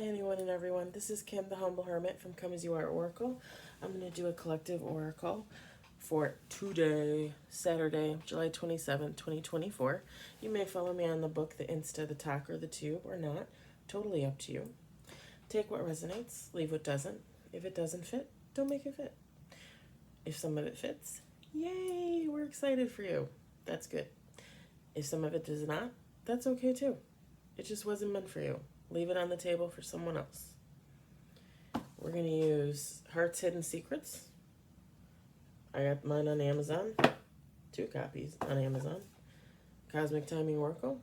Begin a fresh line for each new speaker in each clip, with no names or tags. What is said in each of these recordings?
anyone and everyone. This is Kim, the Humble Hermit from Come As You Are Oracle. I'm going to do a collective oracle for today, Saturday, July 27th, 2024. You may follow me on the book, the Insta, the Talk, or the Tube, or not. Totally up to you. Take what resonates, leave what doesn't. If it doesn't fit, don't make it fit. If some of it fits, yay, we're excited for you. That's good. If some of it does not, that's okay too. It just wasn't meant for you. Leave it on the table for someone else. We're going to use Heart's Hidden Secrets. I got mine on Amazon. 2 copies on Amazon. Cosmic Timing Oracle.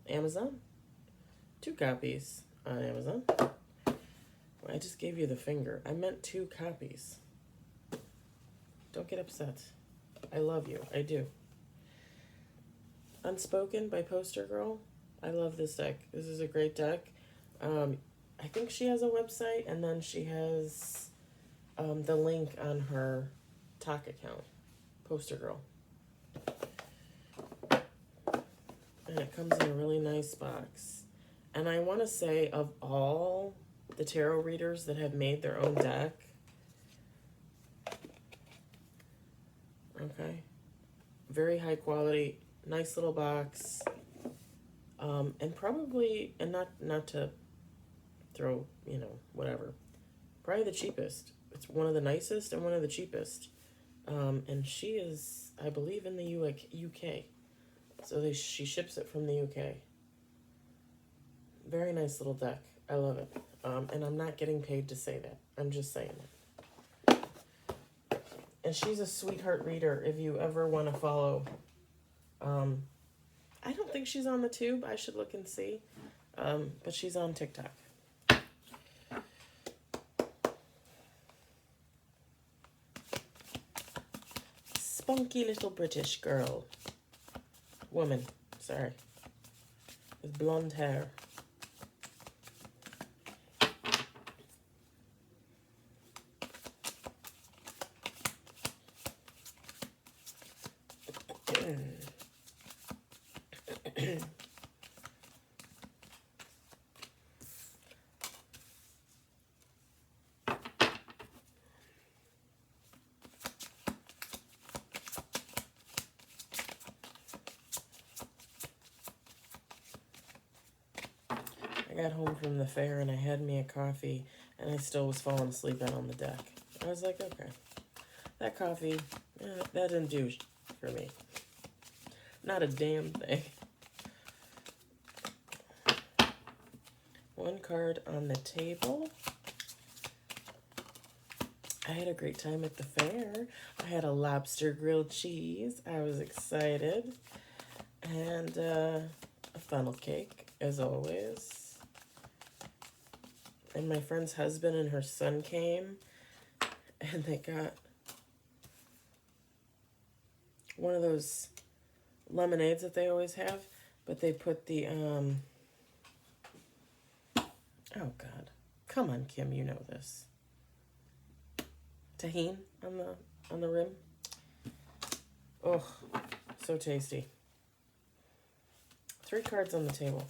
Amazon. 2 copies on Amazon. I just gave you the finger. I meant 2 copies. Don't get upset. I love you. I do. Unspoken by Poster Girl. I love this deck. This is a great deck. I think she has a website, and then she has the link on her Talk account. Poster Girl. And it comes in a really nice box. And I want to say, of all the tarot readers that have made their own deck, okay, very high quality, nice little box, and probably, and not to throw, whatever, probably the cheapest. It's one of the nicest and one of the cheapest, and she is, I believe, in the UK, so she ships it from the UK. Very nice little deck. I love it, and I'm not getting paid to say that. I'm just saying it. And she's a sweetheart reader if you ever want to follow. I don't think she's on the Tube. I should look and see. But she's on TikTok. Spunky little British girl. Woman, sorry. With blonde hair. I got home from the fair and I had me a coffee and I still was falling asleep out on the deck. I was like, okay, that coffee, that didn't do for me. Not a damn thing. 1 card on the table. I had a great time at the fair. I had a lobster grilled cheese. I was excited. And a funnel cake, as always. And my friend's husband and her son came, and they got one of those lemonades that they always have, but they put the, oh God, come on, Kim, you know this. Tahini on the rim. Oh, so tasty. 3 cards on the table.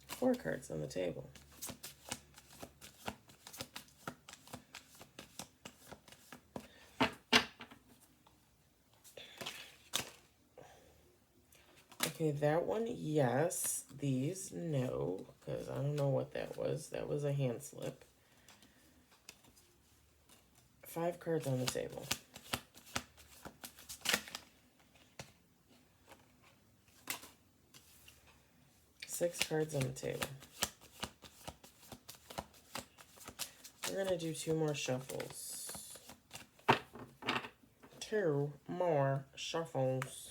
Four cards on the table. Okay, that one, yes. These, no, because I don't know what that was. That was a hand slip. 5 cards on the table. Six cards on the table. We're going to do 2 more shuffles. 2 more shuffles.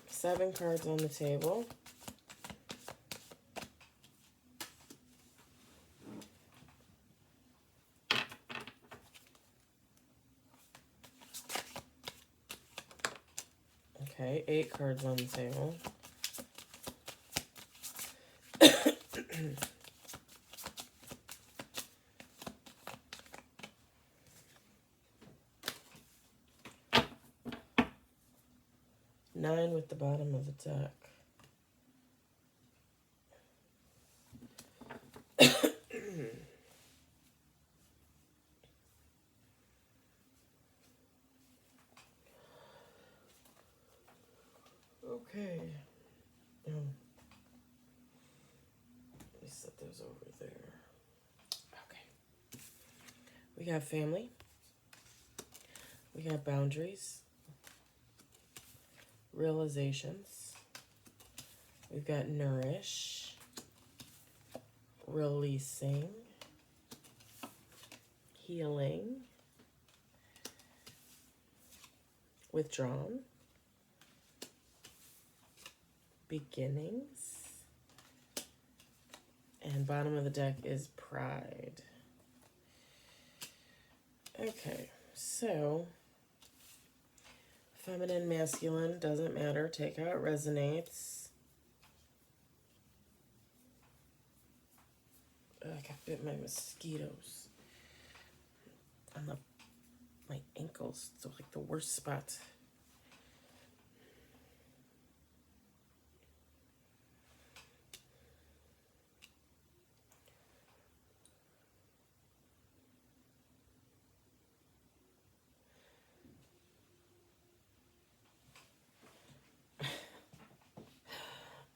Seven cards on the table. Okay, 8 cards on the table. 9 with the bottom of the deck. Okay. Let me set those over there. Okay. We got family. We got boundaries. Realizations. We've got nourish. Releasing. Healing. Withdrawn. Beginnings. And bottom of the deck is pride. Okay, so feminine, masculine, doesn't matter. Take how it resonates. Oh, I got bit by mosquitoes on my ankles. It's like the worst spot.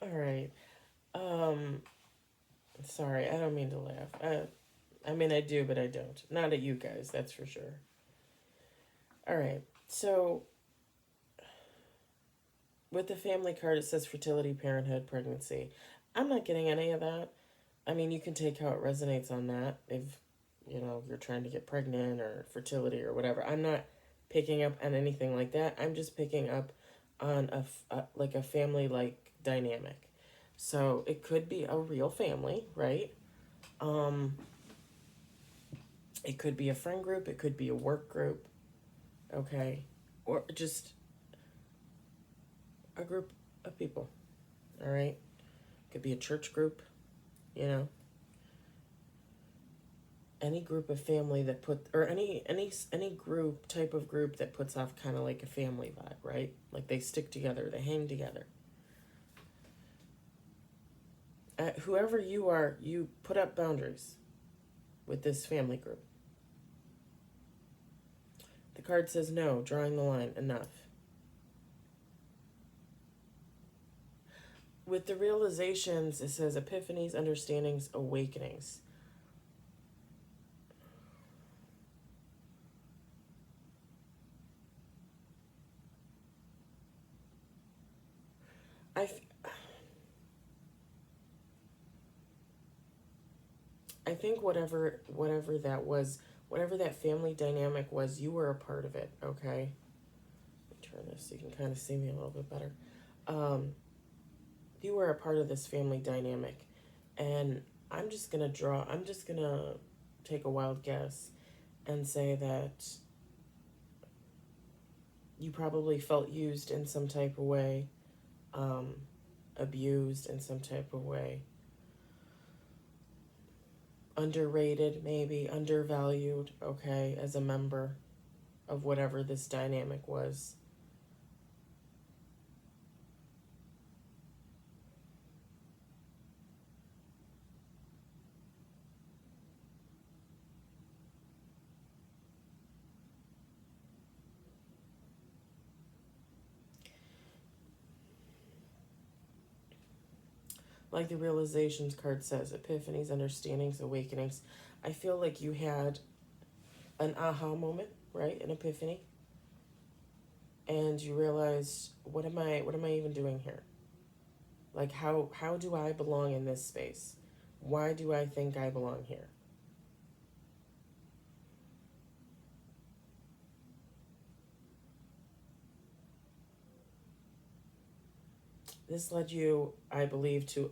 All right. Sorry, I don't mean to laugh. I mean, I do, but I don't. Not at you guys, that's for sure. All right. So, with the family card, it says fertility, parenthood, pregnancy. I'm not getting any of that. I mean, you can take how it resonates on that if, you're trying to get pregnant or fertility or whatever. I'm not picking up on anything like that. I'm just picking up on a family-like dynamic. So it could be a real family, right? It could be a friend group. It could be a work group, okay? Or just a group of people, all right? Could be a church group, any group of family that or any type of group that puts off kind of like a family vibe, right? Like they stick together, they hang together. Whoever you are, you put up boundaries with this family group. The card says no, drawing the line, enough. With the realizations, it says epiphanies, understandings, awakenings. I think whatever that was, whatever that family dynamic was, you were a part of it, okay? Let me turn this so you can kind of see me a little bit better. You were a part of this family dynamic, and I'm just going to take a wild guess and say that you probably felt used in some type of way, abused in some type of way, underrated, maybe undervalued, okay, as a member of whatever this dynamic was. Like the realizations card says, epiphanies, understandings, awakenings. I feel like you had an aha moment, right? An epiphany. And you realized, what am I even doing here? Like how do I belong in this space? Why do I think I belong here? This led you, I believe, to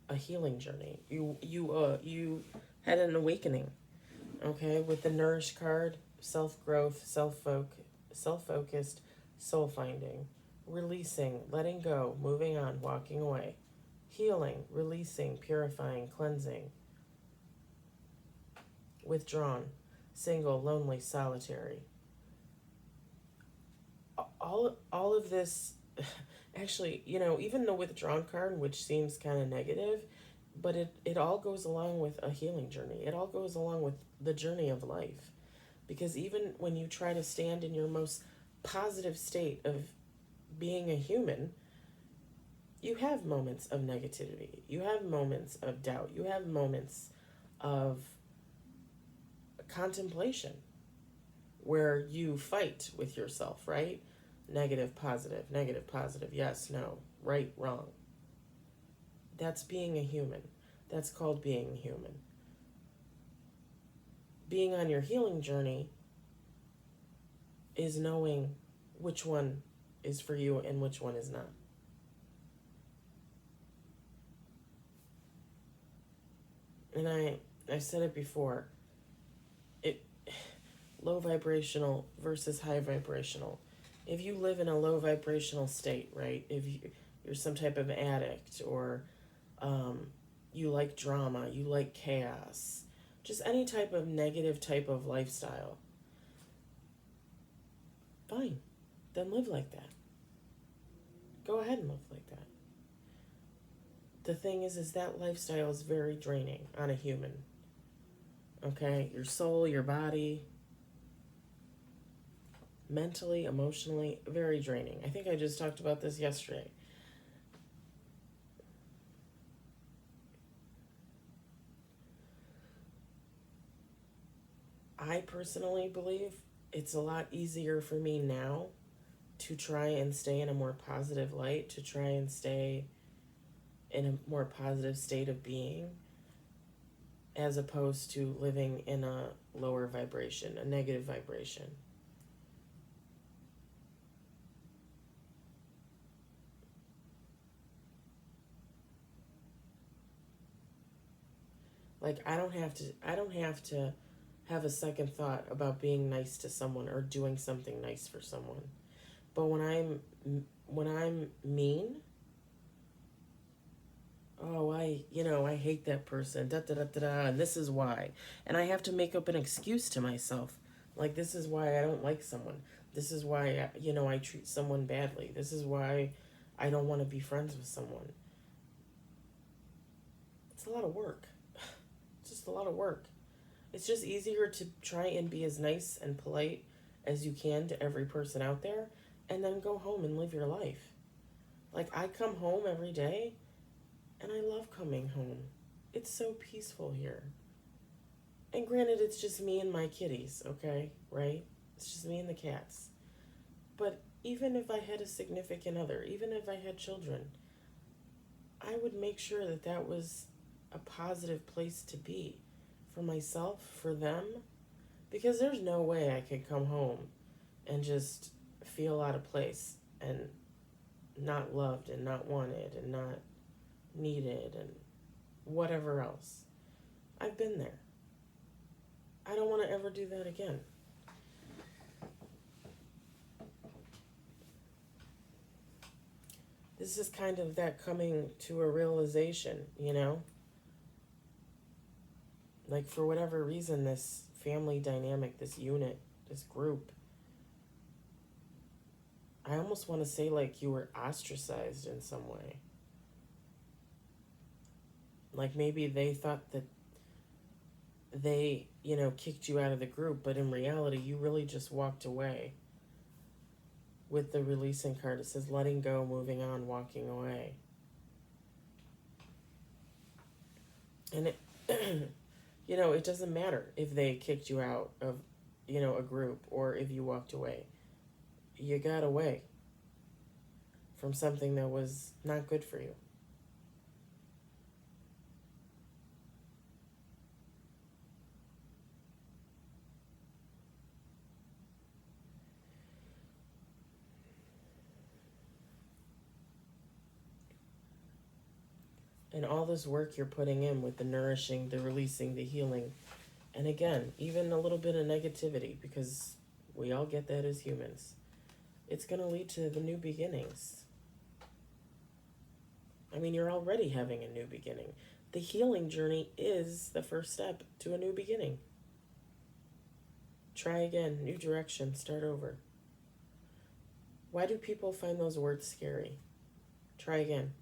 a healing journey. You had an awakening, okay? With the Nourish card, self-growth, self-focused, soul-finding, releasing, letting go, moving on, walking away, healing, releasing, purifying, cleansing, withdrawn, single, lonely, solitary. All of this, Actually, even the withdrawn card, which seems kind of negative, but it all goes along with a healing journey. It all goes along with the journey of life. Because even when you try to stand in your most positive state of being a human, you have moments of negativity. You have moments of doubt. You have moments of contemplation where you fight with yourself, right? Negative, positive, yes, no, right, wrong. That's being a human. That's called being human. Being on your healing journey is knowing which one is for you and which one is not. And I've said it before. It low vibrational versus high vibrational. If you live in a low vibrational state, right? If you're some type of addict, or you like drama, you like chaos, just any type of negative type of lifestyle, fine, then live like that. Go ahead and live like that. The thing is that lifestyle is very draining on a human. Okay? Your soul, your body, mentally, emotionally, very draining. I think I just talked about this yesterday. I personally believe it's a lot easier for me now to try and stay in a more positive light, to try and stay in a more positive state of being, as opposed to living in a lower vibration, a negative vibration. Like I don't have to have a second thought about being nice to someone or doing something nice for someone. But when I'm mean, oh, I hate that person, da da da da da, and this is why. And I have to make up an excuse to myself. Like, this is why I don't like someone. This is why, I treat someone badly. This is why I don't want to be friends with someone. It's a lot of work. It's just a lot of work. It's just easier to try and be as nice and polite as you can to every person out there, and then go home and live your life. Like, I come home every day, and I love coming home. It's so peaceful here. And granted, it's just me and my kitties, okay? Right? It's just me and the cats. But even if I had a significant other, even if I had children, I would make sure that that was a positive place to be for myself, for them, because there's no way I could come home and just feel out of place and not loved and not wanted and not needed and whatever else. I've been there. I don't want to ever do that again. This is kind of that coming to a realization. Like, for whatever reason, this family dynamic, this unit, this group, I almost want to say like you were ostracized in some way. Like, maybe they thought that they, kicked you out of the group, but in reality, you really just walked away. With the releasing card, it says letting go, moving on, walking away. And it, it doesn't matter if they kicked you out of, a group, or if you walked away. You got away from something that was not good for you. And all this work you're putting in with the nourishing, the releasing, the healing, and again, even a little bit of negativity, because we all get that as humans, it's going to lead to the new beginnings. I mean, you're already having a new beginning. The healing journey is the first step to a new beginning. Try again, new direction, start over. Why do people find those words scary? Try again.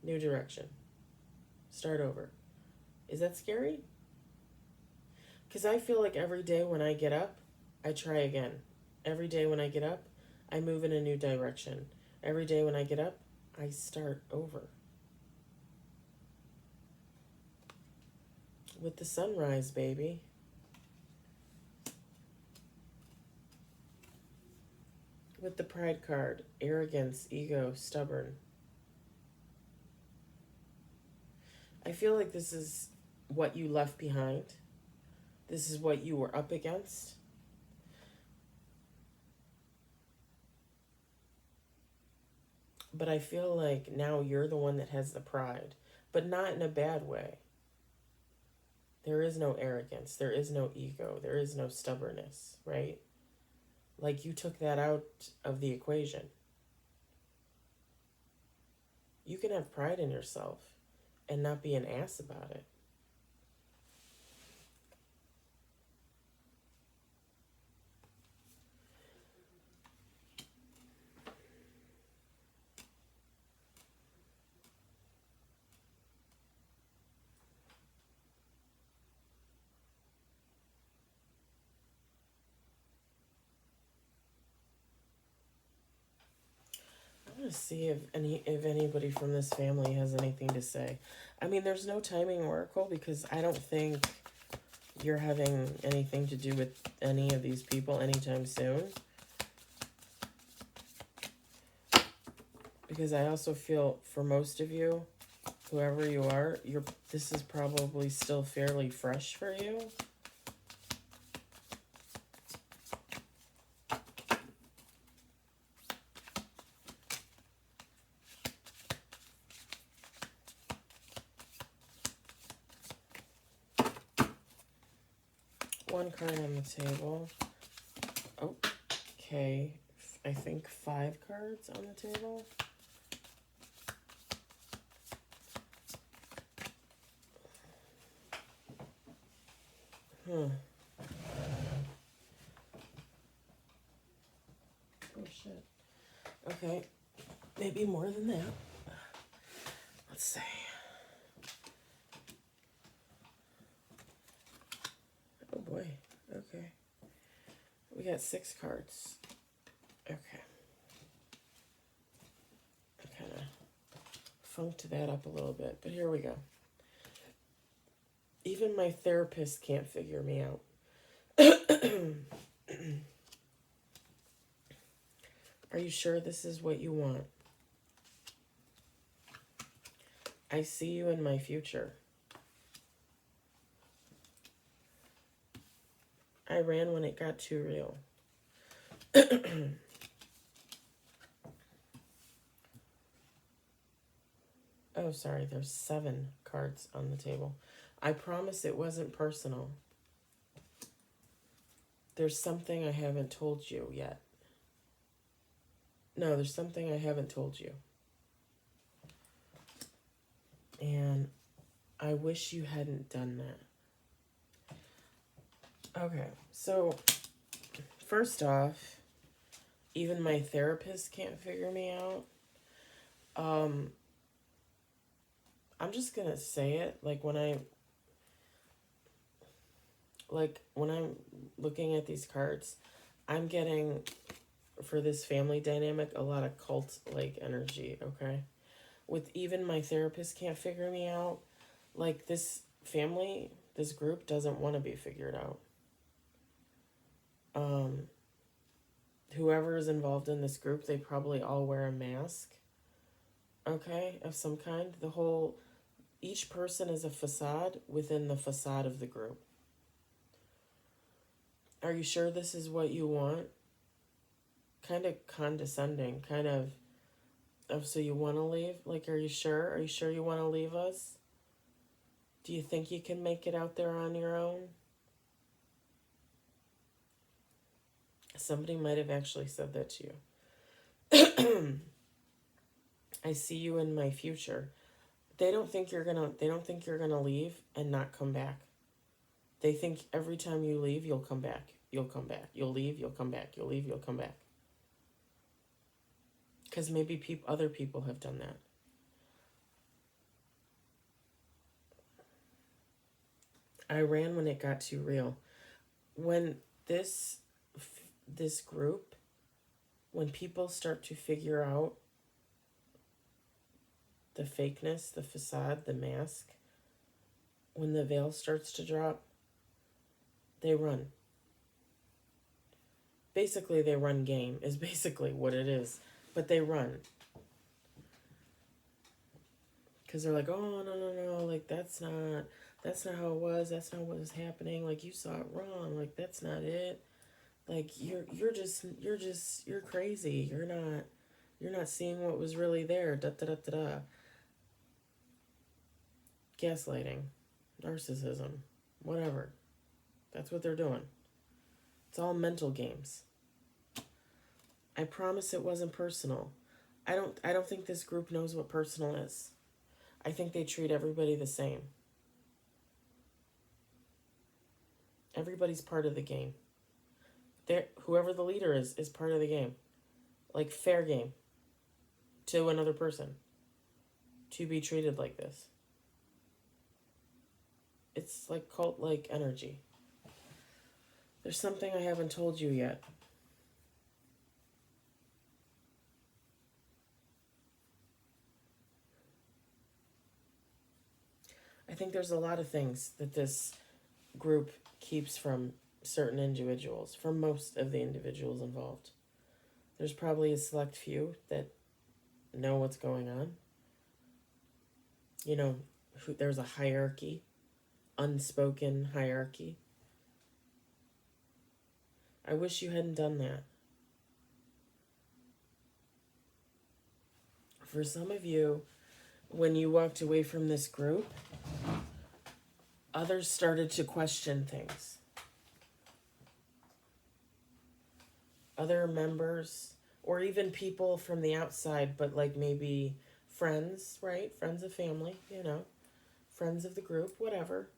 New direction. Start over. Is that scary? Because I feel like every day when I get up, I try again. Every day when I get up, I move in a new direction. Every day when I get up, I start over. With the sunrise, baby. With the pride card, arrogance, ego, stubborn. I feel like this is what you left behind. This is what you were up against. But I feel like now you're the one that has the pride, but not in a bad way. There is no arrogance. There is no ego. There is no stubbornness, right? Like you took that out of the equation. You can have pride in yourself and not be an ass about it. I'm gonna see if anybody from this family has anything to say. I mean, there's no timing oracle because I don't think you're having anything to do with any of these people anytime soon. Because I also feel for most of you, whoever you are, this is probably still fairly fresh for you. One card on the table. Oh, okay. I think 5 cards on the table. Oh shit. Okay. Maybe more than that. Let's see. Oh boy. Okay. We got 6 cards. Okay. I kind of funked that up a little bit, but here we go. Even my therapist can't figure me out. Are you sure this is what you want? I see you in my future. I ran when it got too real. Oh, sorry, there's 7 cards on the table. I promise it wasn't personal. There's something I haven't told you yet. No, there's something I haven't told you. And I wish you hadn't done that. Okay, so first off, even my therapist can't figure me out. I'm just gonna say it, like when I'm looking at these cards, I'm getting, for this family dynamic, a lot of cult-like energy, okay? With even my therapist can't figure me out, like this family, this group doesn't want to be figured out. Whoever is involved in this group, they probably all wear a mask, okay, of some kind. Each person is a facade within the facade of the group. Are you sure this is what you want? Kind of condescending, kind of, so you want to leave? Like, are you sure? Are you sure you want to leave us? Do you think you can make it out there on your own? Somebody might have actually said that to you. I see you in my future. They don't think you're gonna leave and not come back. They think every time you leave, you'll come back. You'll come back. You'll leave, you'll come back. You'll leave, you'll come back. Because maybe other people have done that. I ran when it got too real. When this group, when people start to figure out the fakeness, the facade, the mask, when the veil starts to drop, they run. Basically, they run game, is basically what it is. But they run. Because they're like, oh, no, like, that's not how it was, that's not what was happening, like, you saw it wrong, like, that's not it. Like, you're crazy, you're not seeing what was really there, da-da-da-da-da. Gaslighting, narcissism, whatever. That's what they're doing. It's all mental games. I promise it wasn't personal. I don't think this group knows what personal is. I think they treat everybody the same. Everybody's part of the game. Whoever the leader is part of the game. Like fair game to another person. To be treated like this. It's like cult-like energy. There's something I haven't told you yet. I think there's a lot of things that this group keeps from certain individuals, from most of the individuals involved. There's probably a select few that know what's going on. You know, there's a hierarchy, unspoken hierarchy. I wish you hadn't done that. For some of you, when you walked away from this group, others started to question things. Other members, or even people from the outside, but like maybe friends, right? Friends of family, you know, friends of the group, whatever,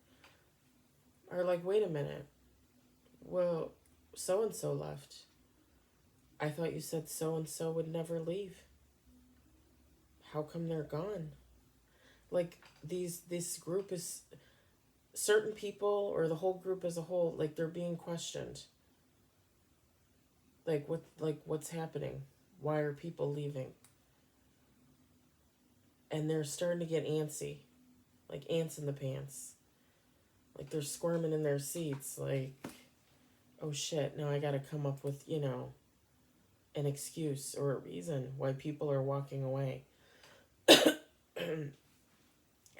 are like, wait a minute. Well, so-and-so left. I thought you said so-and-so would never leave. How come they're gone? Like, this group is, certain people or the whole group as a whole, like, they're being questioned. What's happening? Why are people leaving? And they're starting to get antsy. Like ants in the pants. Like they're squirming in their seats. Like, oh shit, now I gotta come up with, an excuse or a reason why people are walking away.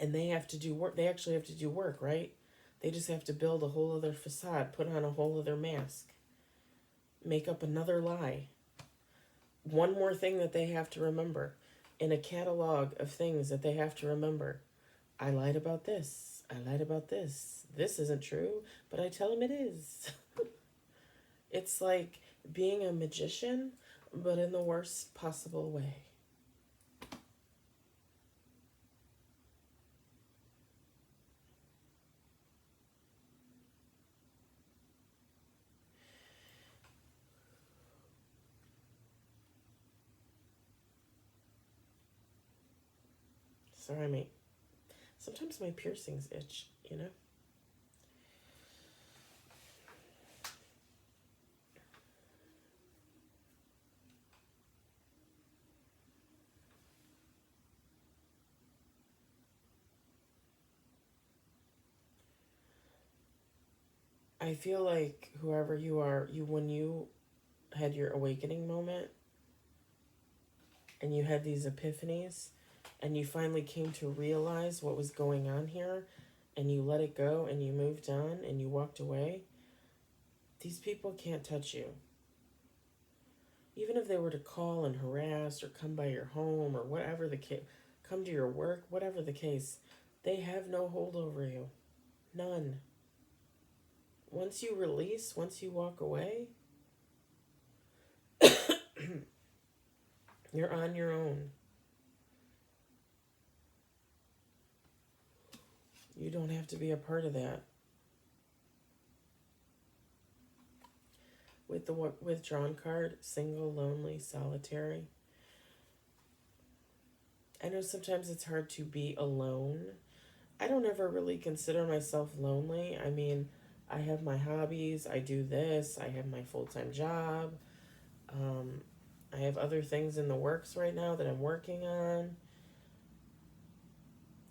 And they have to do work. They actually have to do work, right? They just have to build a whole other facade, put on a whole other mask, make up another lie. One more thing that they have to remember in a catalog of things that they have to remember. I lied about this. I lied about this. This isn't true, but I tell them it is. It's like being a magician, but in the worst possible way. Sorry, mate. Sometimes my piercings itch, I feel like whoever you are, when you had your awakening moment and you had these epiphanies and you finally came to realize what was going on here and you let it go and you moved on and you walked away, these people can't touch you. Even if they were to call and harass or come by your home or whatever the case, come to your work, whatever the case, they have no hold over you. None. Once you release, once you walk away, you're on your own. You don't have to be a part of that. With the withdrawn card, single, lonely, solitary, I know sometimes it's hard to be alone. I don't ever really consider myself lonely. I mean, I have my hobbies, I do this, I have my full time job, um, I have other things in the works right now that I'm working on.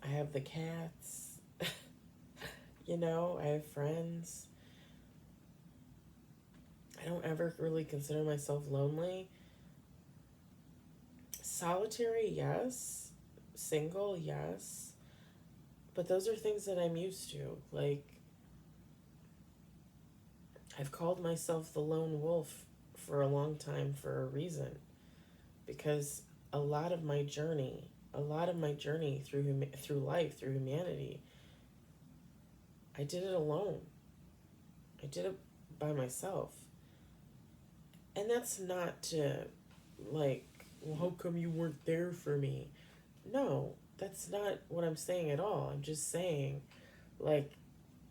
I have the cats, I have friends. I don't ever really consider myself lonely. Solitary, yes. Single, yes. But those are things that I'm used to. Like, I've called myself the lone wolf for a long time for a reason. Because a lot of my journey through life, through humanity, I did it alone. I did it by myself. And that's not to, like, well, how come you weren't there for me? No, that's not what I'm saying at all. I'm just saying, like,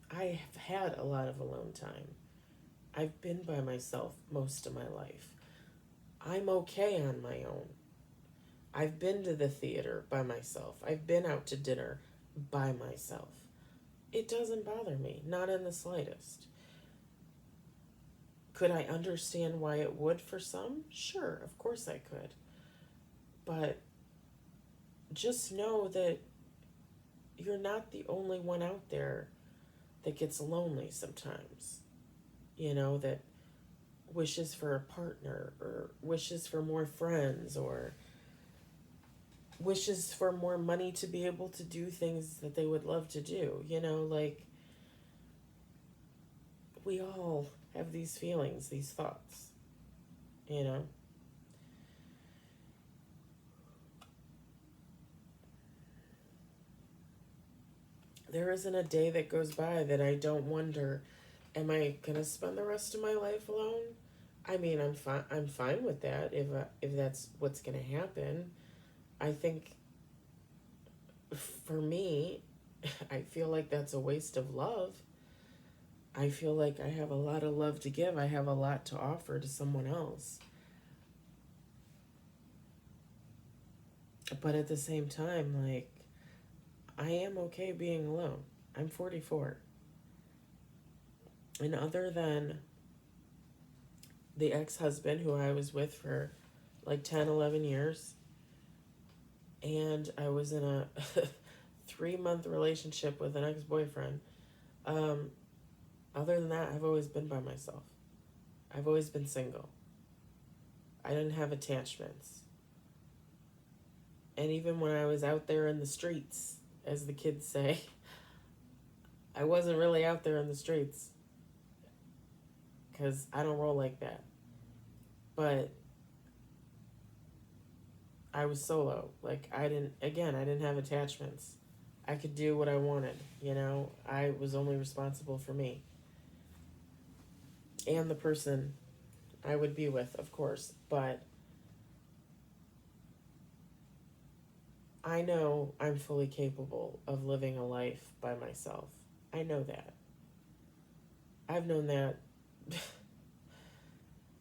I have had a lot of alone time. I've been by myself most of my life. I'm okay on my own. I've been to the theater by myself. I've been out to dinner by myself. It doesn't bother me, not in the slightest. Could I understand why it would for some? Sure, of course I could. But just know that you're not the only one out there that gets lonely sometimes. That wishes for a partner or wishes for more friends or wishes for more money to be able to do things that they would love to do. Like, we all have these feelings, these thoughts, you know. There isn't a day that goes by that I don't wonder, am I gonna spend the rest of my life alone? I mean, I'm fine with that if that's what's gonna happen. I think for me, I feel like that's a waste of love. I feel like I have a lot of love to give. I have a lot to offer to someone else. But at the same time, like, I am okay being alone. I'm 44. And other than the ex husband who I was with for like 10, 11 years, and I was in a 3-month relationship with an ex boyfriend, um, other than that, I've always been by myself. I've always been single. I didn't have attachments. And even when I was out there in the streets, as the kids say, I wasn't really out there in the streets because I don't roll like that. But I was solo. Like, I didn't have attachments. I could do what I wanted. I was only responsible for me and the person I would be with, of course. But I know I'm fully capable of living a life by myself. I know that. I've known that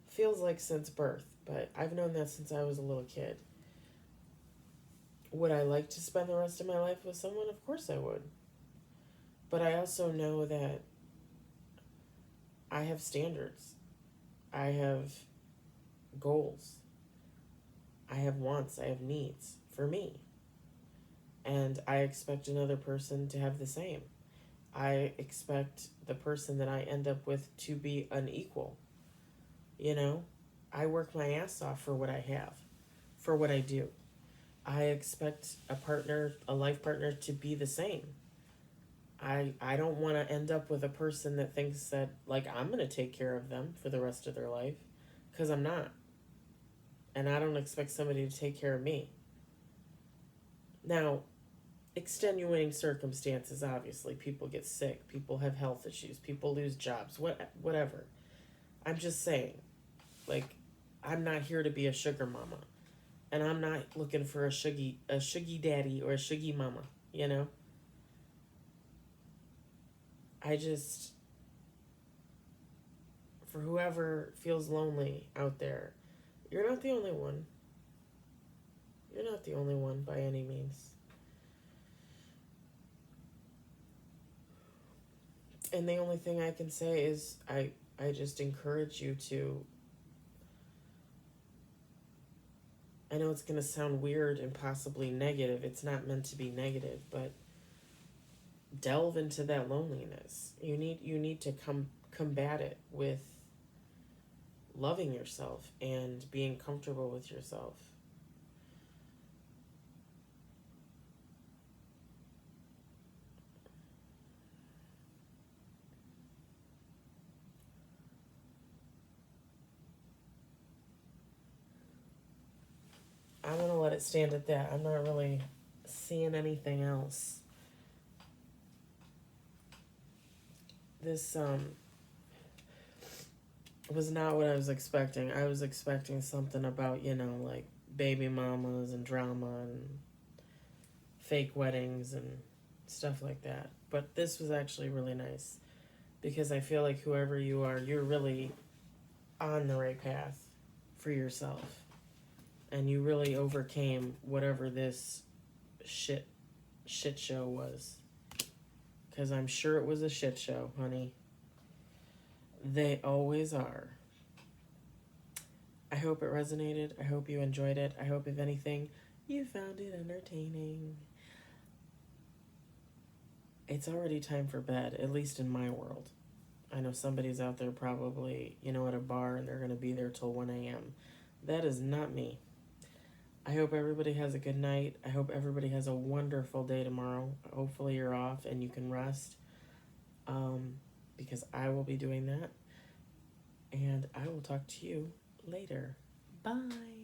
feels like since birth, but I've known that since I was a little kid. Would I like to spend the rest of my life with someone? Of course I would. But I also know that I have standards. I have goals. I have wants. I have needs for me. And I expect another person to have the same. I expect the person that I end up with to be unequal. You know, I work my ass off for what I have, for what I do. I expect a life partner, to be the same. I don't want to end up with a person that thinks that, like, I'm going to take care of them for the rest of their life, because I'm not. And I don't expect somebody to take care of me. Now, extenuating circumstances, obviously. People get sick, people have health issues, people lose jobs, whatever. I'm just saying, like, I'm not here to be a sugar mama. And I'm not looking for a shuggy daddy or a shuggy mama. I just, for whoever feels lonely out there, you're not the only one. You're not the only one by any means. And the only thing I can say is I just encourage you to, I know it's going to sound weird and possibly negative. It's not meant to be negative, but delve into that loneliness. You need to combat it with loving yourself and being comfortable with yourself. I'm going to let it stand at that. I'm not really seeing anything else. This was not what I was expecting. I was expecting something about, like baby mamas and drama and fake weddings and stuff like that. But this was actually really nice because I feel like whoever you are, you're really on the right path for yourself. And you really overcame whatever this shit show was. Because I'm sure it was a shit show, honey. They always are. I hope it resonated. I hope you enjoyed it. I hope, if anything, you found it entertaining. It's already time for bed, at least in my world. I know somebody's out there probably, at a bar and they're going to be there till 1 a.m. That is not me. I hope everybody has a good night. I hope everybody has a wonderful day tomorrow. Hopefully you're off and you can rest. Because I will be doing that. And I will talk to you later. Bye.